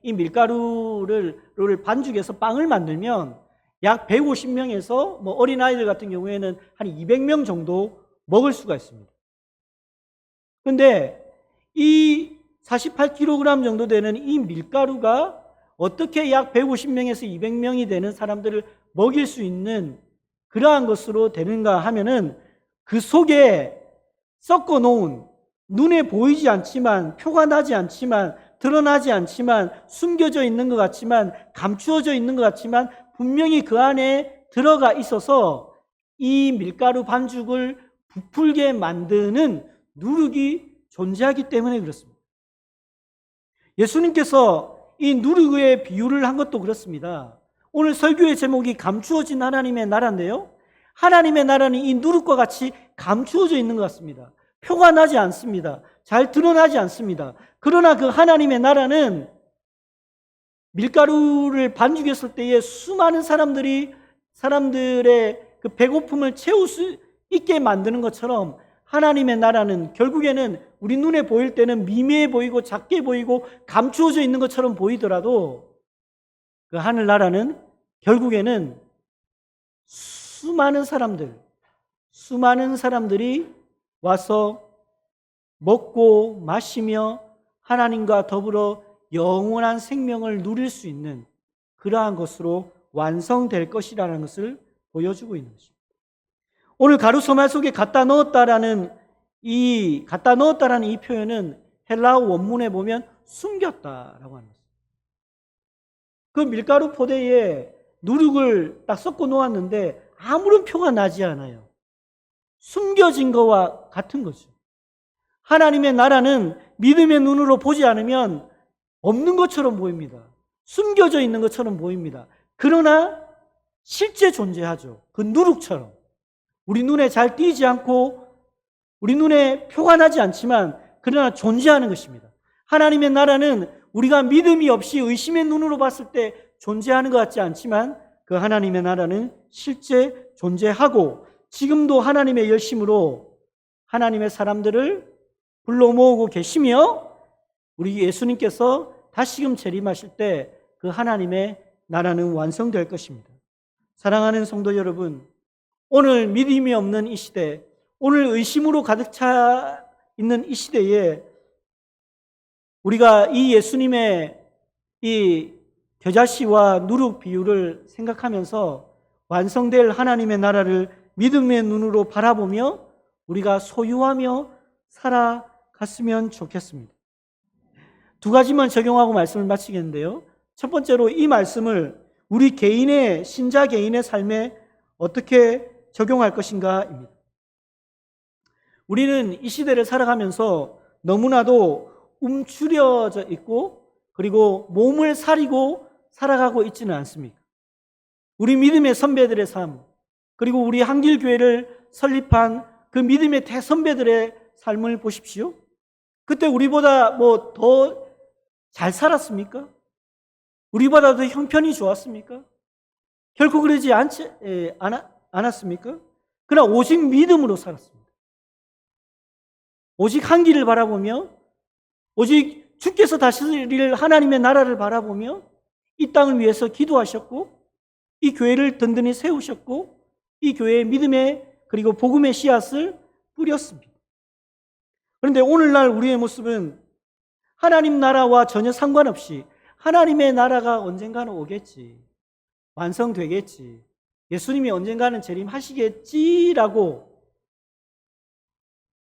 [SPEAKER 2] 이 밀가루를 반죽해서 빵을 만들면 약 150명에서 어린아이들 같은 경우에는 한 200명 정도 먹을 수가 있습니다. 그런데 이 48kg 정도 되는 이 밀가루가 어떻게 약 150명에서 200명이 되는 사람들을 먹일 수 있는 그러한 것으로 되는가 하면은 그 속에 섞어 놓은, 눈에 보이지 않지만, 표가 나지 않지만, 드러나지 않지만, 숨겨져 있는 것 같지만, 감추어져 있는 것 같지만 분명히 그 안에 들어가 있어서 이 밀가루 반죽을 부풀게 만드는 누룩이 존재하기 때문에 그렇습니다. 예수님께서 이 누룩의 비유를 한 것도 그렇습니다. 오늘 설교의 제목이 감추어진 하나님의 나라인데요, 하나님의 나라는 이 누룩과 같이 감추어져 있는 것 같습니다. 표가 나지 않습니다. 잘 드러나지 않습니다. 그러나 그 하나님의 나라는 밀가루를 반죽했을 때에 수많은 사람들의 그 배고픔을 채울 수 있게 만드는 것처럼 하나님의 나라는 결국에는 우리 눈에 보일 때는 미미해 보이고 작게 보이고 감추어져 있는 것처럼 보이더라도 그 하늘나라는 결국에는 수많은 사람들이 와서 먹고 마시며 하나님과 더불어 영원한 생명을 누릴 수 있는 그러한 것으로 완성될 것이라는 것을 보여주고 있는 것입니다. 오늘 가루소말 속에 갖다 넣었다라는 이 표현은 헬라어 원문에 보면 숨겼다라고 하는 것입니다. 그 밀가루 포대에 누룩을 딱 섞어 놓았는데 아무런 표가 나지 않아요. 숨겨진 것과 같은 거죠. 하나님의 나라는 믿음의 눈으로 보지 않으면 없는 것처럼 보입니다. 숨겨져 있는 것처럼 보입니다. 그러나 실제 존재하죠. 그 누룩처럼. 우리 눈에 잘 띄지 않고 우리 눈에 표가 나지 않지만 그러나 존재하는 것입니다. 하나님의 나라는 우리가 믿음이 없이 의심의 눈으로 봤을 때 존재하는 것 같지 않지만 그 하나님의 나라는 실제 존재하고 지금도 하나님의 열심으로 하나님의 사람들을 불러 모으고 계시며 우리 예수님께서 다시금 재림하실 때 그 하나님의 나라는 완성될 것입니다. 사랑하는 성도 여러분, 오늘 믿음이 없는 이 시대, 오늘 의심으로 가득 차 있는 이 시대에 우리가 이 예수님의 이 겨자씨와 누룩 비유를 생각하면서 완성될 하나님의 나라를 믿음의 눈으로 바라보며 우리가 소유하며 살아갔으면 좋겠습니다. 두 가지만 적용하고 말씀을 마치겠는데요. 첫 번째로 이 말씀을 우리 개인의 신자 개인의 삶에 어떻게 적용할 것인가입니다. 우리는 이 시대를 살아가면서 너무나도 움츠려져 있고 그리고 몸을 사리고 살아가고 있지는 않습니까? 우리 믿음의 선배들의 삶, 그리고 우리 한길교회를 설립한 그 믿음의 대선배들의 삶을 보십시오. 그때 우리보다 더 잘 살았습니까? 우리보다 더 형편이 좋았습니까? 결코 그러지 않았습니까? 그러나 오직 믿음으로 살았습니다. 오직 한 길을 바라보며 오직 주께서 다스릴 하나님의 나라를 바라보며 이 땅을 위해서 기도하셨고 이 교회를 든든히 세우셨고 이 교회의 믿음의 그리고 복음의 씨앗을 뿌렸습니다. 그런데 오늘날 우리의 모습은 하나님 나라와 전혀 상관없이 하나님의 나라가 언젠가는 오겠지, 완성되겠지, 예수님이 언젠가는 재림하시겠지라고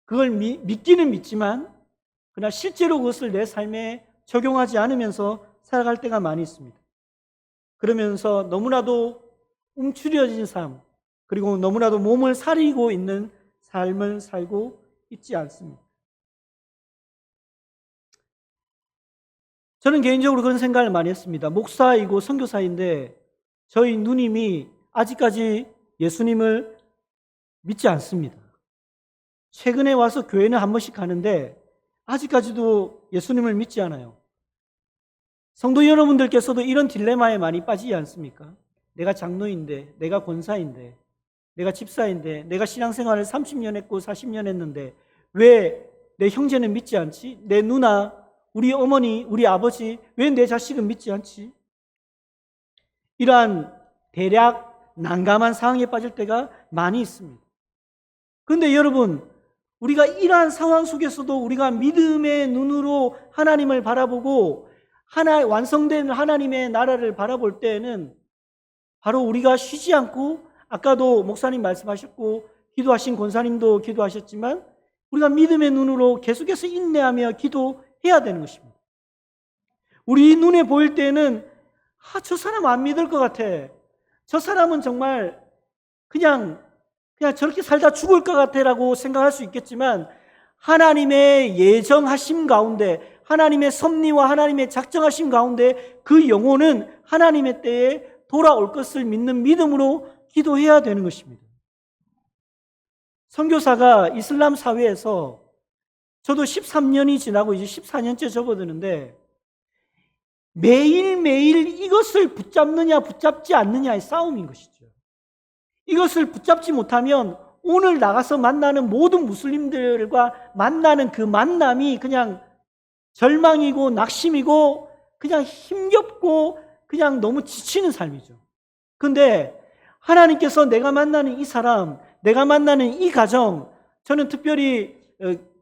[SPEAKER 2] 그걸 믿기는 믿지만 그러나 실제로 그것을 내 삶에 적용하지 않으면서 살아갈 때가 많이 있습니다. 그러면서 너무나도 움츠려진 삶, 그리고 너무나도 몸을 사리고 있는 삶을 살고 있지 않습니다. 저는 개인적으로 그런 생각을 많이 했습니다. 목사이고 선교사인데 저희 누님이 아직까지 예수님을 믿지 않습니다. 최근에 와서 교회는 한 번씩 가는데 아직까지도 예수님을 믿지 않아요. 성도 여러분들께서도 이런 딜레마에 많이 빠지지 않습니까? 내가 장로인데, 내가 권사인데, 내가 집사인데, 내가 신앙생활을 30년 했고 40년 했는데 왜 내 형제는 믿지 않지? 내 누나, 우리 어머니, 우리 아버지, 왜 내 자식은 믿지 않지? 이러한 대략 난감한 상황에 빠질 때가 많이 있습니다. 그런데 여러분, 우리가 이러한 상황 속에서도 우리가 믿음의 눈으로 하나님을 바라보고 완성된 하나님의 나라를 바라볼 때에는 바로 우리가 쉬지 않고 아까도 목사님 말씀하셨고 기도하신 권사님도 기도하셨지만 우리가 믿음의 눈으로 계속해서 인내하며 기도해야 되는 것입니다. 우리 눈에 보일 때는 저 사람 안 믿을 것 같아. 저 사람은 정말 그냥 저렇게 살다 죽을 것 같아라고 생각할 수 있겠지만 하나님의 예정하심 가운데 하나님의 섭리와 하나님의 작정하심 가운데 그 영혼은 하나님의 때에 돌아올 것을 믿는 믿음으로 기도해야 되는 것입니다. 선교사가 이슬람 사회에서 저도 13년이 지나고 이제 14년째 접어드는데 매일매일 이것을 붙잡느냐 붙잡지 않느냐의 싸움인 것이죠. 이것을 붙잡지 못하면 오늘 나가서 만나는 모든 무슬림들과 만나는 그 만남이 그냥 절망이고 낙심이고 그냥 힘겹고 그냥 너무 지치는 삶이죠. 근데 하나님께서 내가 만나는 이 사람, 내가 만나는 이 가정, 저는 특별히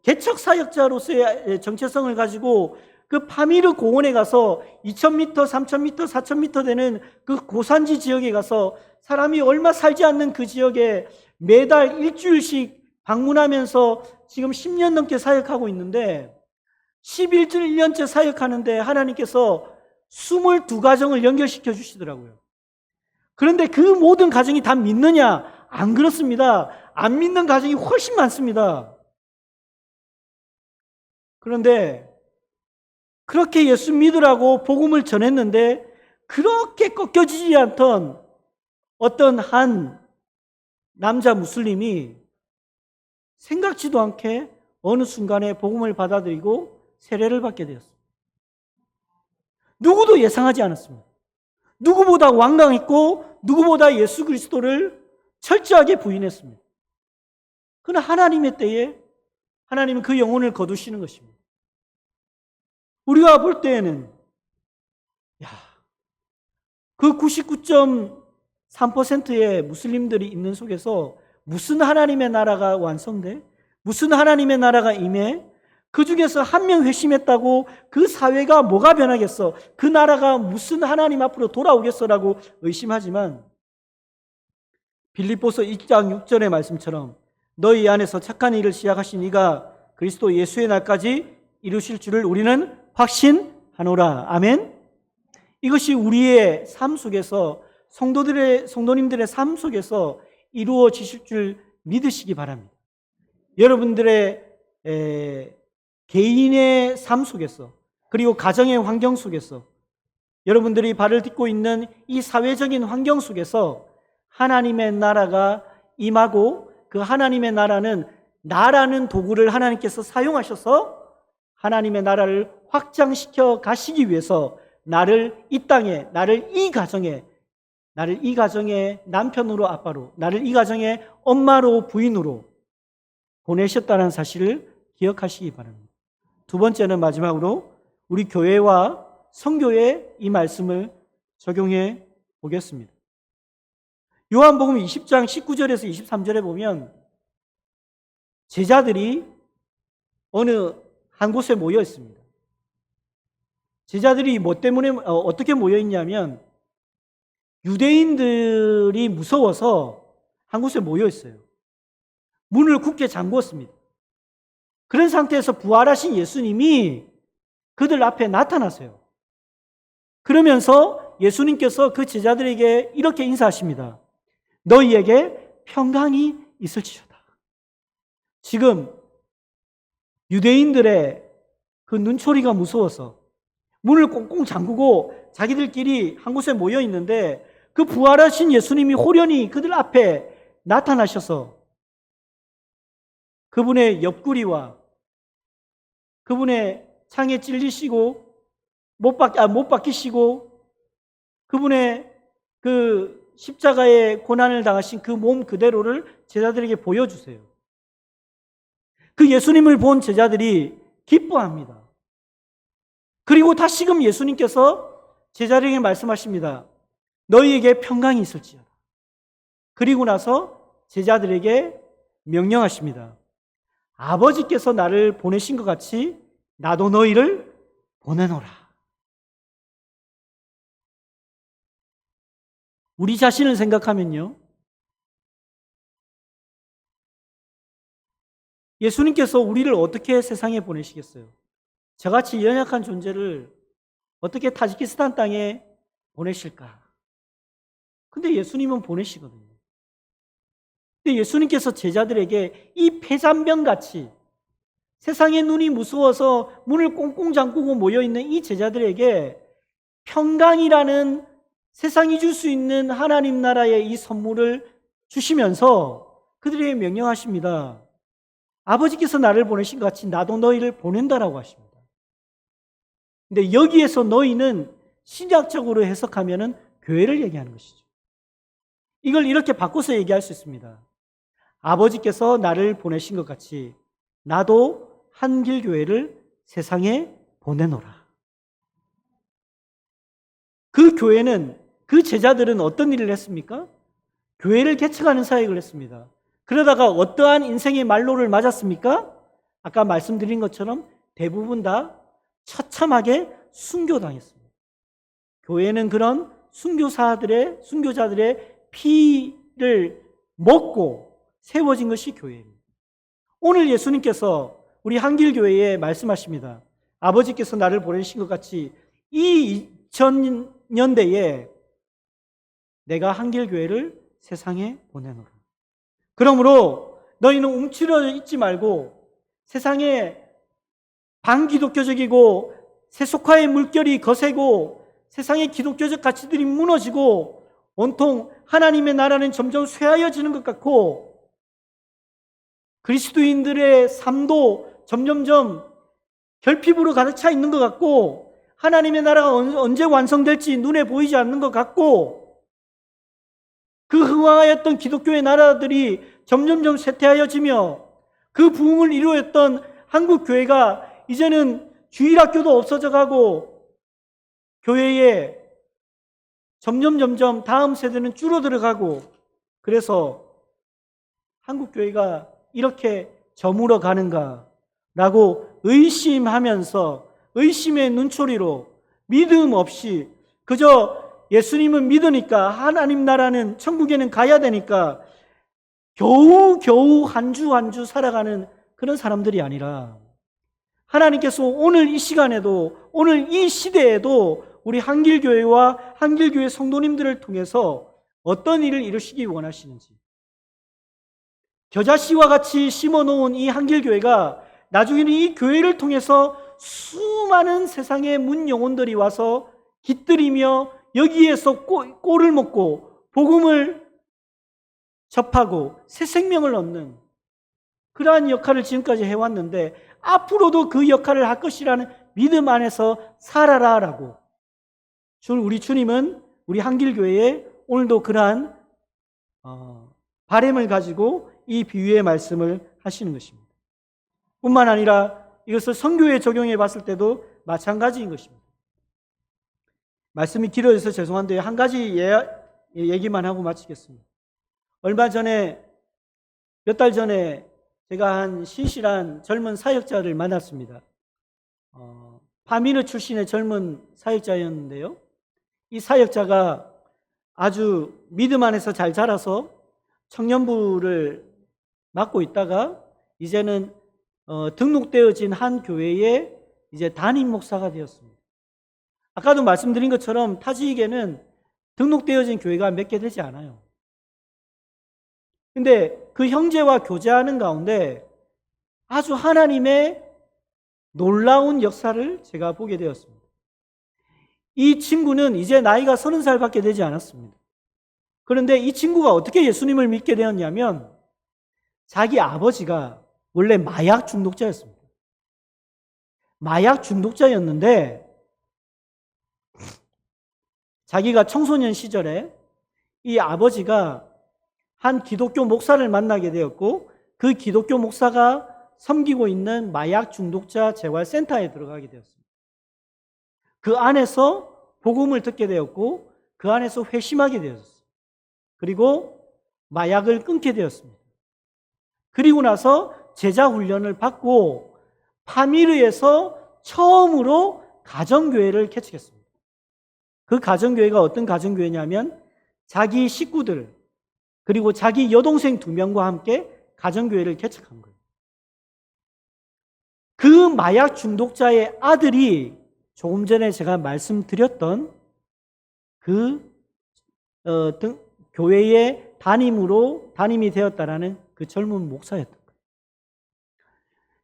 [SPEAKER 2] 개척 사역자로서의 정체성을 가지고 그 파미르 고원에 가서 2000m, 3000m, 4000m 되는 그 고산지 지역에 가서 사람이 얼마 살지 않는 그 지역에 매달 일주일씩 방문하면서 지금 10년 넘게 사역하고 있는데 11년째 사역하는데 하나님께서 22가정을 연결시켜 주시더라고요. 그런데 그 모든 가정이 다 믿느냐? 안 그렇습니다. 안 믿는 가정이 훨씬 많습니다. 그런데 그렇게 예수 믿으라고 복음을 전했는데 그렇게 꺾여지지 않던 어떤 한 남자 무슬림이 생각지도 않게 어느 순간에 복음을 받아들이고 세례를 받게 되었습니다. 누구도 예상하지 않았습니다. 누구보다 완강했고 누구보다 예수 그리스도를 철저하게 부인했습니다. 그러나 하나님의 때에 하나님은 그 영혼을 거두시는 것입니다. 우리가 볼 때에는 그 99.3%의 무슬림들이 있는 속에서 무슨 하나님의 나라가 완성돼? 무슨 하나님의 나라가 임해? 그 중에서 한 명 회심했다고 그 사회가 뭐가 변하겠어? 그 나라가 무슨 하나님 앞으로 돌아오겠어라고 의심하지만 빌립보서 1장 6절의 말씀처럼 너희 안에서 착한 일을 시작하신 이가 그리스도 예수의 날까지 이루실 줄을 우리는 확신하노라. 아멘. 이것이 우리의 삶 속에서 성도님들의 삶 속에서 이루어지실 줄 믿으시기 바랍니다. 여러분들의 개인의 삶 속에서 그리고 가정의 환경 속에서 여러분들이 발을 딛고 있는 이 사회적인 환경 속에서 하나님의 나라가 임하고 그 하나님의 나라는 나라는 도구를 하나님께서 사용하셔서 하나님의 나라를 확장시켜 가시기 위해서 나를 이 땅에, 나를 이 가정에 남편으로 아빠로, 나를 이 가정에 엄마로 부인으로 보내셨다는 사실을 기억하시기 바랍니다. 두 번째는 마지막으로 우리 교회와 선교에 이 말씀을 적용해 보겠습니다. 요한복음 20장 19절에서 23절에 보면 제자들이 어느 한 곳에 모여 있습니다. 제자들이 뭐 때문에 어떻게 모여 있냐면 유대인들이 무서워서 한 곳에 모여 있어요. 문을 굳게 잠궜습니다. 그런 상태에서 부활하신 예수님이 그들 앞에 나타나세요. 그러면서 예수님께서 그 제자들에게 이렇게 인사하십니다. 너희에게 평강이 있을지어다. 지금 유대인들의 그 눈초리가 무서워서 문을 꽁꽁 잠그고 자기들끼리 한 곳에 모여 있는데 그 부활하신 예수님이 호련히 그들 앞에 나타나셔서 그분의 옆구리와 그분의 창에 찔리시고 못 박히시고 그분의 그 십자가의 고난을 당하신 그 몸 그대로를 제자들에게 보여주세요. 그 예수님을 본 제자들이 기뻐합니다. 그리고 다시금 예수님께서 제자들에게 말씀하십니다. 너희에게 평강이 있을지어다. 그리고 나서 제자들에게 명령하십니다. 아버지께서 나를 보내신 것 같이 나도 너희를 보내노라. 우리 자신을 생각하면요. 예수님께서 우리를 어떻게 세상에 보내시겠어요? 저같이 연약한 존재를 어떻게 타지키스탄 땅에 보내실까? 근데 예수님은 보내시거든요. 근데 예수님께서 제자들에게 이 폐잔병같이 세상의 눈이 무서워서 문을 꽁꽁 잠그고 모여있는 이 제자들에게 평강이라는 세상이 줄 수 있는 하나님 나라의 이 선물을 주시면서 그들에게 명령하십니다. 아버지께서 나를 보내신 것 같이 나도 너희를 보낸다라고 하십니다. 근데 여기에서 너희는 신약적으로 해석하면은 교회를 얘기하는 것이죠. 이걸 이렇게 바꿔서 얘기할 수 있습니다. 아버지께서 나를 보내신 것 같이 나도 한길교회를 세상에 보내노라. 그 교회는, 그 제자들은 어떤 일을 했습니까? 교회를 개척하는 사역을 했습니다. 그러다가 어떠한 인생의 말로를 맞았습니까? 아까 말씀드린 것처럼 대부분 다 처참하게 순교당했습니다. 교회는 그런 순교자들의 피를 먹고 세워진 것이 교회입니다. 오늘 예수님께서 우리 한길교회에 말씀하십니다. 아버지께서 나를 보내신 것 같이 이 2000년대에 내가 한길교회를 세상에 보내노라. 그러므로 너희는 움츠려 있지 말고 세상에 반기독교적이고 세속화의 물결이 거세고 세상의 기독교적 가치들이 무너지고 온통 하나님의 나라는 점점 쇠하여지는 것 같고 그리스도인들의 삶도 점점점 결핍으로 가득 차 있는 것 같고 하나님의 나라가 언제 완성될지 눈에 보이지 않는 것 같고 그 흥황하였던 기독교의 나라들이 점점점 쇠퇴하여지며 그 부흥을 이루었던 한국 교회가 이제는 주일학교도 없어져 가고 교회에 점점 다음 세대는 줄어들어 가고 그래서 한국 교회가 이렇게 저물어 가는가라고 의심하면서 의심의 눈초리로 믿음 없이 그저 예수님은 믿으니까 하나님 나라는 천국에는 가야 되니까 겨우 한 주 한 주 살아가는 그런 사람들이 아니라 하나님께서 오늘 이 시간에도 오늘 이 시대에도 우리 한길교회와 한길교회 성도님들을 통해서 어떤 일을 이루시기 원하시는지 겨자씨와 같이 심어놓은 이 한길교회가 나중에는 이 교회를 통해서 수많은 세상의 문 영혼들이 와서 깃들이며 여기에서 꼴을 먹고 복음을 접하고 새 생명을 얻는 그러한 역할을 지금까지 해왔는데 앞으로도 그 역할을 할 것이라는 믿음 안에서 살아라라고 우리 주님은 우리 한길교회에 오늘도 그러한 바람을 가지고 이 비유의 말씀을 하시는 것입니다. 뿐만 아니라 이것을 선교에 적용해 봤을 때도 마찬가지인 것입니다. 말씀이 길어져서 죄송한데 한 가지 얘기만 하고 마치겠습니다. 얼마 전에 몇 달 전에 제가 한 신실한 젊은 사역자를 만났습니다. 파미르 출신의 젊은 사역자였는데요. 이 사역자가 아주 믿음 안에서 잘 자라서 청년부를 맡고 있다가 이제는 등록되어진 한 교회에 이제 담임 목사가 되었습니다. 아까도 말씀드린 것처럼 타지에게는 등록되어진 교회가 몇 개 되지 않아요. 근데 그 형제와 교제하는 가운데 아주 하나님의 놀라운 역사를 제가 보게 되었습니다. 이 친구는 이제 나이가 30살밖에 되지 않았습니다. 그런데 이 친구가 어떻게 예수님을 믿게 되었냐면 자기 아버지가 원래 마약 중독자였습니다. 마약 중독자였는데 자기가 청소년 시절에 이 아버지가 한 기독교 목사를 만나게 되었고 그 기독교 목사가 섬기고 있는 마약 중독자 재활센터에 들어가게 되었습니다. 그 안에서 복음을 듣게 되었고 그 안에서 회심하게 되었습니다. 그리고 마약을 끊게 되었습니다. 그리고 나서 제자 훈련을 받고 파미르에서 처음으로 가정교회를 개척했습니다. 그 가정교회가 어떤 가정교회냐면 자기 식구들 그리고 자기 여동생 2명과 함께 가정교회를 개척한 거예요. 그 마약 중독자의 아들이 조금 전에 제가 말씀드렸던 그 교회의 담임이 되었다라는 그 젊은 목사였던 거예요.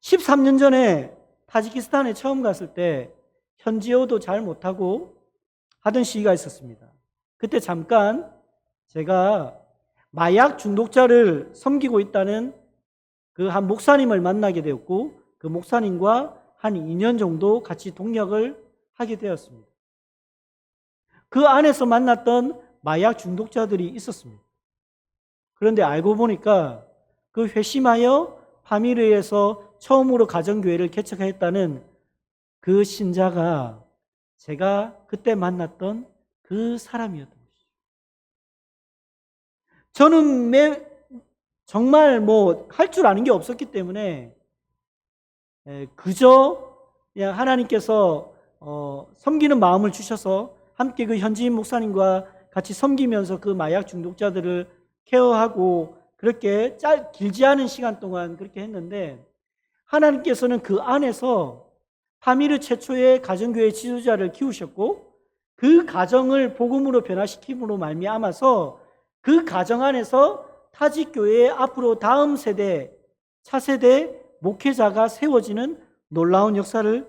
[SPEAKER 2] 13년 전에 타지키스탄에 처음 갔을 때 현지어도 잘 못하고 하던 시기가 있었습니다. 그때 잠깐 제가 마약 중독자를 섬기고 있다는 그 한 목사님을 만나게 되었고 그 목사님과 한 2년 정도 같이 동역을 하게 되었습니다. 그 안에서 만났던 마약 중독자들이 있었습니다. 그런데 알고 보니까 그 회심하여 파미르에서 처음으로 가정교회를 개척했다는 그 신자가 제가 그때 만났던 그 사람이었던 것이죠. 저는 정말 뭐 할 줄 아는 게 없었기 때문에 그저 그냥 하나님께서 섬기는 마음을 주셔서 함께 그 현지인 목사님과 같이 섬기면서 그 마약 중독자들을 케어하고 그렇게 길지 않은 시간 동안 그렇게 했는데, 하나님께서는 그 안에서 파미르 최초의 가정교회 지도자를 키우셨고 그 가정을 복음으로 변화시킴으로 말미암아서 그 가정 안에서 타직교회의 앞으로 다음 세대, 차세대 목회자가 세워지는 놀라운 역사를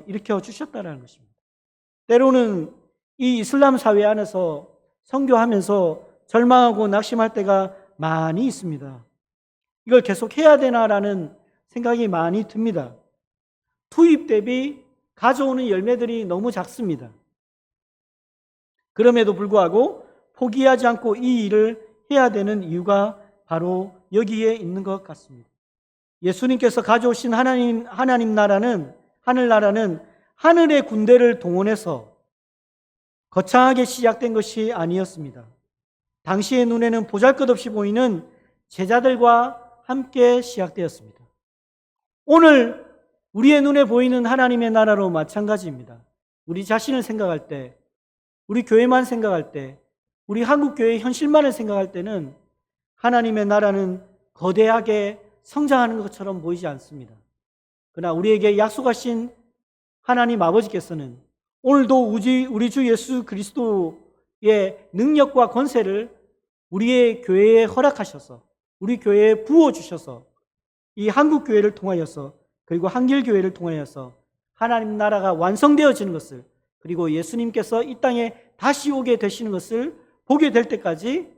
[SPEAKER 2] 일으켜 주셨다는 것입니다. 때로는 이 이슬람 사회 안에서 선교하면서 절망하고 낙심할 때가 많이 있습니다. 이걸 계속 해야 되나라는 생각이 많이 듭니다. 투입 대비 가져오는 열매들이 너무 작습니다. 그럼에도 불구하고 포기하지 않고 이 일을 해야 되는 이유가 바로 여기에 있는 것 같습니다. 예수님께서 가져오신 하나님 나라는, 하늘나라는 하늘의 군대를 동원해서 거창하게 시작된 것이 아니었습니다. 당시의 눈에는 보잘것없이 보이는 제자들과 함께 시작되었습니다. 오늘 우리의 눈에 보이는 하나님의 나라로 마찬가지입니다. 우리 자신을 생각할 때, 우리 교회만 생각할 때, 우리 한국교회의 현실만을 생각할 때는 하나님의 나라는 거대하게 성장하는 것처럼 보이지 않습니다. 그러나 우리에게 약속하신 하나님 아버지께서는 오늘도 우리 주 예수 그리스도의 능력과 권세를 우리의 교회에 허락하셔서, 우리 교회에 부어주셔서 이 한국교회를 통하여서, 그리고 한길교회를 통하여서 하나님 나라가 완성되어지는 것을, 그리고 예수님께서 이 땅에 다시 오게 되시는 것을 보게 될 때까지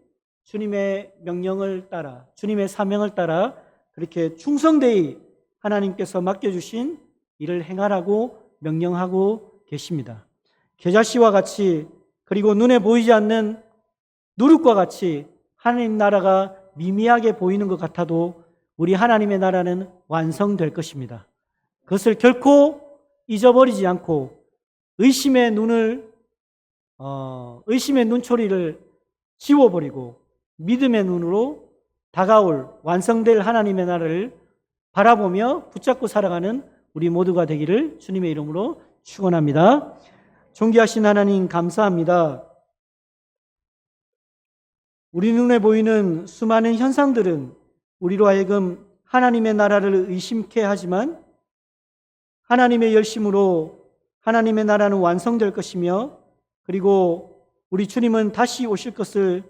[SPEAKER 2] 주님의 명령을 따라, 주님의 사명을 따라 그렇게 충성되이 하나님께서 맡겨주신 일을 행하라고 명령하고 계십니다. 겨자씨와 같이, 그리고 눈에 보이지 않는 누룩과 같이 하나님 나라가 미미하게 보이는 것 같아도 우리 하나님의 나라는 완성될 것입니다. 그것을 결코 잊어버리지 않고 의심의 눈초리를 지워버리고 믿음의 눈으로 다가올 완성될 하나님의 나라를 바라보며 붙잡고 살아가는 우리 모두가 되기를 주님의 이름으로 축원합니다. 존귀하신 하나님 감사합니다. 우리 눈에 보이는 수많은 현상들은 우리로 하여금 하나님의 나라를 의심케 하지만 하나님의 열심으로 하나님의 나라는 완성될 것이며, 그리고 우리 주님은 다시 오실 것을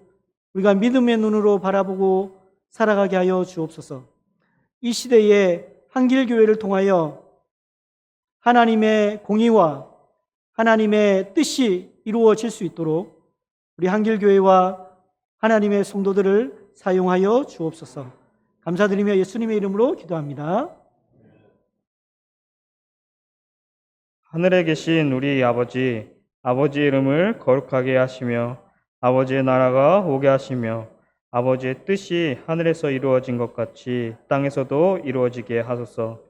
[SPEAKER 2] 우리가 믿음의 눈으로 바라보고 살아가게 하여 주옵소서. 이 시대에 한길교회를 통하여 하나님의 공의와 하나님의 뜻이 이루어질 수 있도록 우리 한길교회와 하나님의 성도들을 사용하여 주옵소서. 감사드리며 예수님의 이름으로 기도합니다.
[SPEAKER 1] 하늘에 계신 우리 아버지, 아버지의 이름을 거룩하게 하시며 아버지의 나라가 오게 하시며 아버지의 뜻이 하늘에서 이루어진 것 같이 땅에서도 이루어지게 하소서.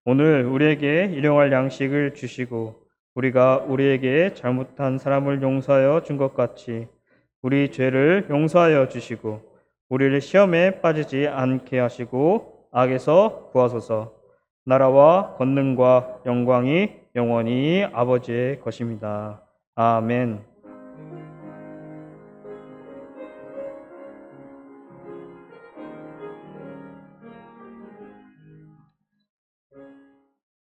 [SPEAKER 1] 오늘 우리에게 일용할 양식을 주시고 우리가 우리에게 잘못한 사람을 용서하여 준 것 같이 우리 죄를 용서하여 주시고 우리를 시험에 빠지지 않게 하시고 악에서 구하소서. 나라와 권능과 영광이 영원히 아버지의 것입니다. 아멘.